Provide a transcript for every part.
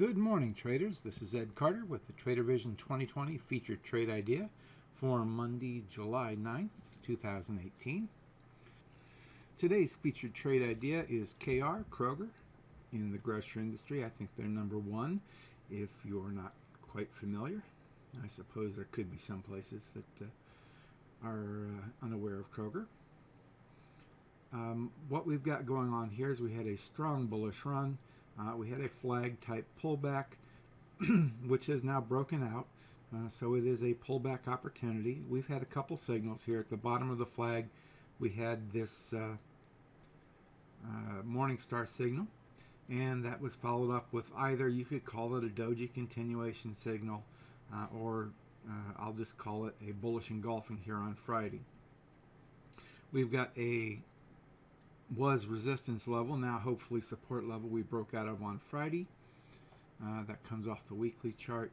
Good morning, traders. This is Ed Carter with the Trader Vision 2020 featured trade idea for Monday, July 9th, 2018. Today's featured trade idea is Kroger, in the grocery industry. I think they're number one if you're not quite familiar. I suppose there could be some places that are unaware of Kroger. What we've got going on here is we had a strong bullish run. We had a flag type pullback, which is now broken out. So it is a pullback opportunity. We've had a couple signals here. At the bottom of the flag, we had this morning star signal, and that was followed up with either, you could call it a doji continuation signal, or I'll just call it a bullish engulfing here on Friday. We've got was resistance level, now hopefully support level we broke out of on Friday. That comes off the weekly chart,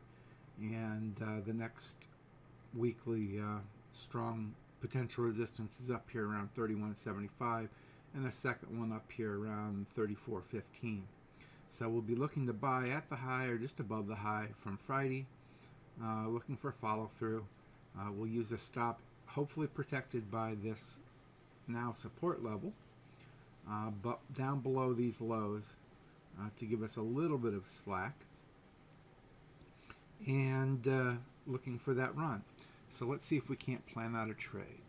and the next weekly strong potential resistance is up here around 31.75, and the second one up here around 34.15. So we'll be looking to buy at the high or just above the high from Friday, looking for follow through. We'll use a stop, hopefully protected by this now support level, but down below these lows to give us a little bit of slack, and looking for that run. So let's see if we can't plan out a trade.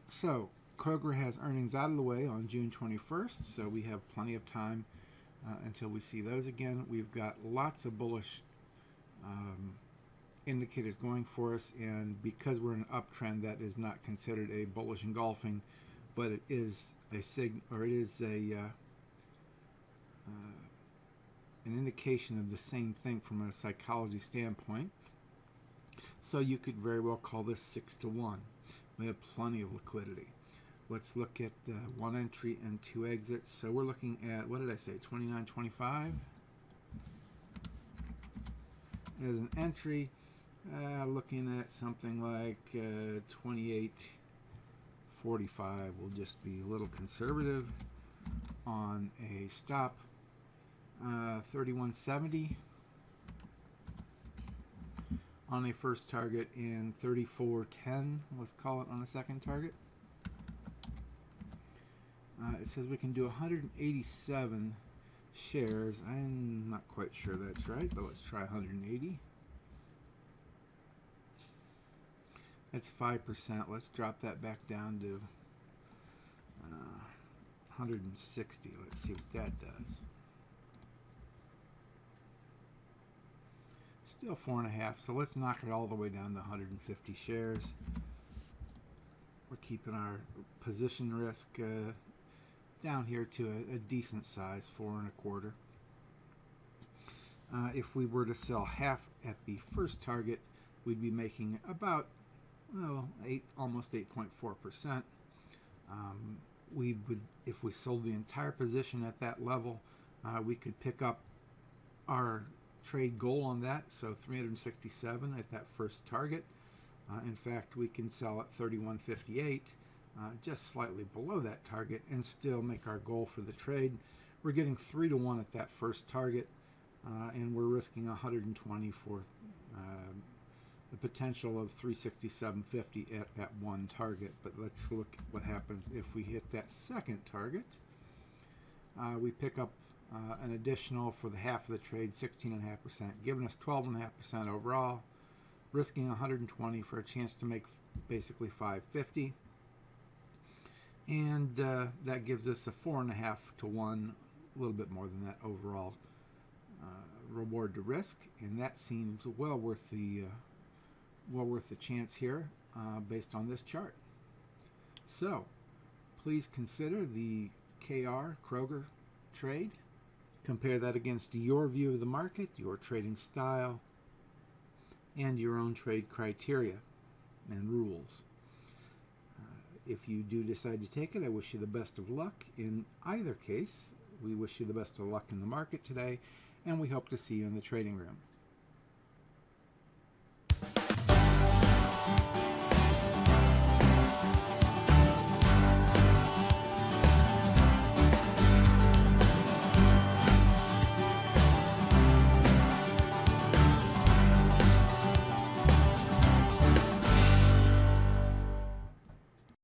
So Kroger has earnings out of the way on June 21st, so we have plenty of time until we see those again. We've got lots of bullish indicators going for us, and because we're in an uptrend, that is not considered a bullish engulfing, but it is a an indication of the same thing from a psychology standpoint. So you could very well call this 6 to 1. We have plenty of liquidity. Let's look at one entry and two exits. So we're looking at, what did I say, 29.25 as an entry. Looking at something like 28.45. We'll just be a little conservative on a stop. 31.70 on a first target, and 34.10, let's call it, on a second target. It says we can do 187 shares. I'm not quite sure that's right, but let's try 180. That's 5%. Let's drop that back down to 160. Let's see what that does. Still 4.5. So let's knock it all the way down to 150 shares. We're keeping our position risk down here to a decent size, 4.25. If we were to sell half at the first target, we'd be making about almost 8.4%. We would, if we sold the entire position at that level, we could pick up our trade goal on that, so 367 at that first target. In fact, we can sell at 31.58, just slightly below that target, and still make our goal for the trade. We're getting 3 to 1 at that first target, and we're risking 120 for the potential of 367.50 at that one target. But let's look at what happens if we hit that second target. We pick up an additional, for the half of the trade, 16.5%, giving us 12.5% overall, risking 120 for a chance to make basically 550, and that gives us a 4.5 to 1, a little bit more than that overall reward to risk, and that seems well worth the chance here based on this chart. So please consider the Kroger trade. Compare that against your view of the market, your trading style, and your own trade criteria and rules. If you do decide to take it, I wish you the best of luck. In either case, we wish you the best of luck in the market today, and we hope to see you in the trading room.